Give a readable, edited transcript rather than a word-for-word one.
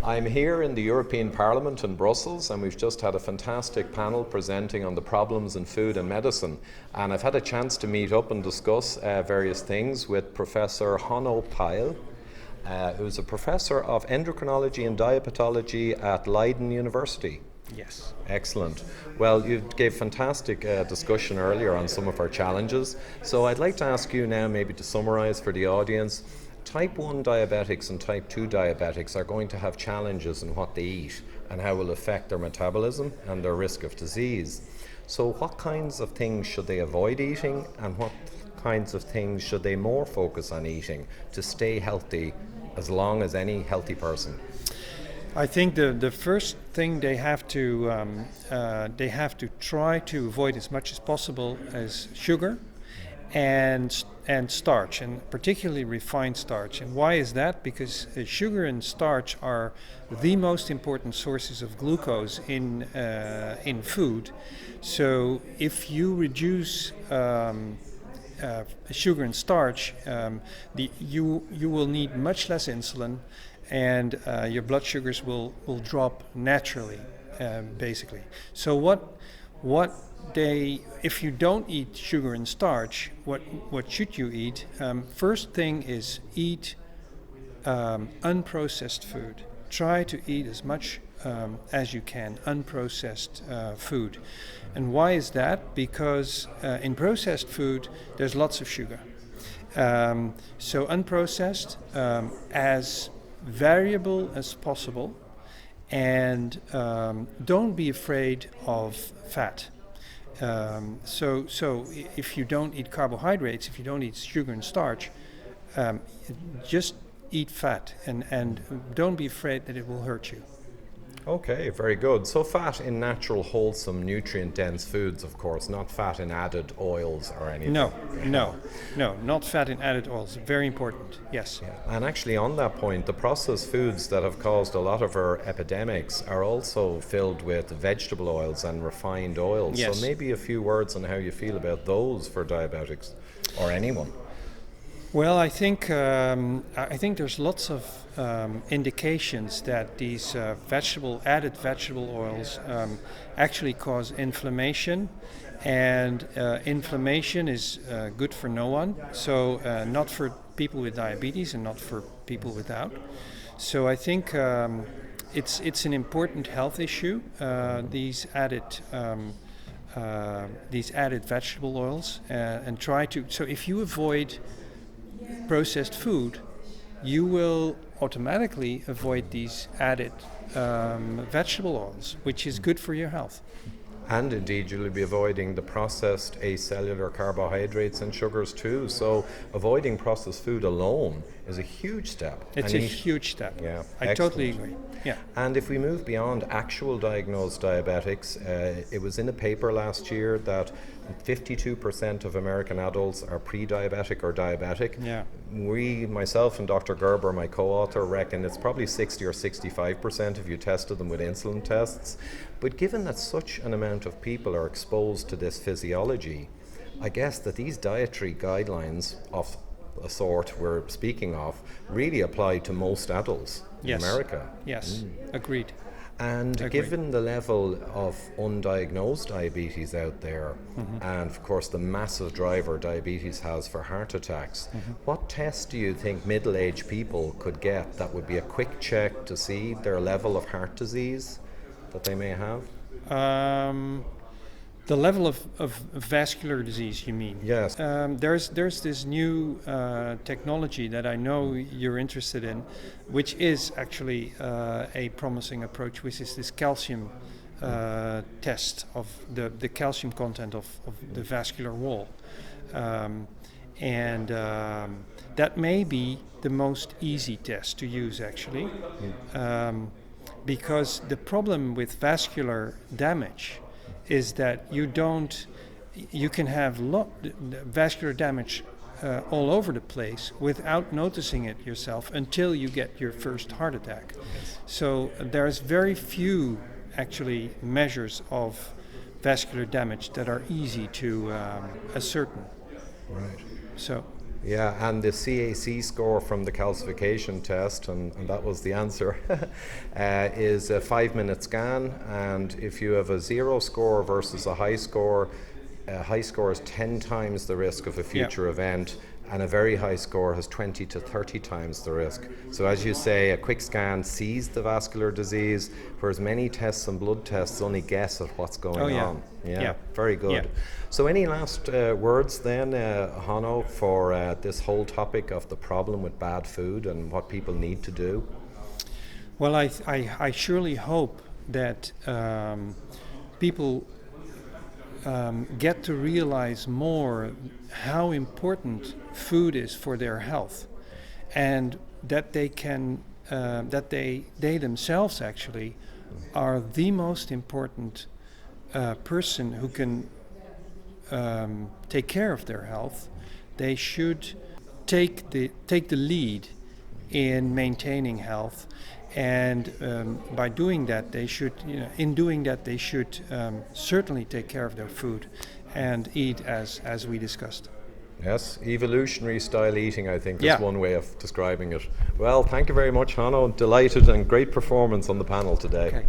I'm here in the European Parliament in Brussels, and we've just had a fantastic panel presenting on the problems in food and medicine. And I've had a chance to meet up and discuss various things with Professor Hanno Pijl, who's a professor of endocrinology and diabetology at Leiden University. Yes. Excellent. Well, you gave fantastic discussion earlier on some of our challenges. So I'd like to ask you now maybe to summarize for the audience. Type 1 diabetics and type 2 diabetics are going to have challenges in what they eat and how it will affect their metabolism and their risk of disease. So what kinds of things should they avoid eating, and what kinds of things should they more focus on eating to stay healthy as long as any healthy person? I think the first thing they have to try to avoid as much as possible is sugar and starch, and particularly refined starch. And why is that? Because sugar and starch are the most important sources of glucose in food. So if you reduce sugar and starch, you will need much less insulin, and your blood sugars will drop naturally, basically. So if you don't eat sugar and starch, what should you eat? First thing is eat unprocessed food. Try to eat as much as you can unprocessed food. And why is that? Because in processed food there's lots of sugar. So unprocessed, as variable as possible, and don't be afraid of fat. So if you don't eat carbohydrates, if you don't eat sugar and starch, just eat fat, and don't be afraid that it will hurt you. Okay, very good. So fat in natural, wholesome, nutrient-dense foods, of course, not fat in added oils or anything. No, not fat in added oils. Very important, yes. Yeah. And actually on that point, the processed foods that have caused a lot of our epidemics are also filled with vegetable oils and refined oils. Yes. So maybe a few words on how you feel about those for diabetics or anyone. Well, I think there's lots of indications that these added vegetable oils actually cause inflammation, and inflammation is good for no one. So not for people with diabetes and not for people without. So I think it's an important health issue. These added vegetable oils, and try to. So if you avoid processed food, you will automatically avoid these added vegetable oils, which is good for your health. And indeed, you'll be avoiding the processed acellular carbohydrates and sugars too. So avoiding processed food alone is a huge step. It's a huge step. Yeah, I excellent. totally agree. Yeah. And if we move beyond actual diagnosed diabetics, it was in a paper last year that 52% of American adults are pre-diabetic or diabetic. Yeah. We, myself and Dr. Gerber, my co-author, reckon it's probably 60 or 65% if you tested them with insulin tests. But given that such an amount of people are exposed to this physiology, I guess that these dietary guidelines of a sort we're speaking of really apply to most adults in America. Yes, agreed. And given the level of undiagnosed diabetes out there, and of course the massive driver diabetes has for heart attacks, what test do you think middle-aged people could get that would be a quick check to see their level of heart disease that they may have? The level of vascular disease, you mean? Yes. There's this new technology that I know you're interested in, which is actually a promising approach, which is this calcium test of the calcium content of the vascular wall. And that may be the most easy test to use, actually, because the problem with vascular damage is that you can have vascular damage all over the place without noticing it yourself until you get your first heart attack. Yes. So there's very few actually measures of vascular damage that are easy to ascertain. Right. So Yeah, and the CAC score from the calcification test, and that was the answer, is a 5-minute scan. And if you have a 0 score versus a high score is 10 times the risk of a future event, and a very high score has 20 to 30 times the risk. So as you say, a quick scan sees the vascular disease, whereas many tests and blood tests only guess at what's going on. Yeah, very good. Yeah. So any last words then, Hanno, for this whole topic of the problem with bad food and what people need to do? Well, I surely hope that people get to realize more how important food is for their health, and that they can that they themselves actually are the most important person who can take care of their health. They should take the lead in maintaining health, and by doing that, they should, certainly take care of their food and eat as we discussed. Yes, evolutionary style eating, I think, is one way of describing it. Well, thank you very much, Hanno. Delighted, and great performance on the panel today. Okay.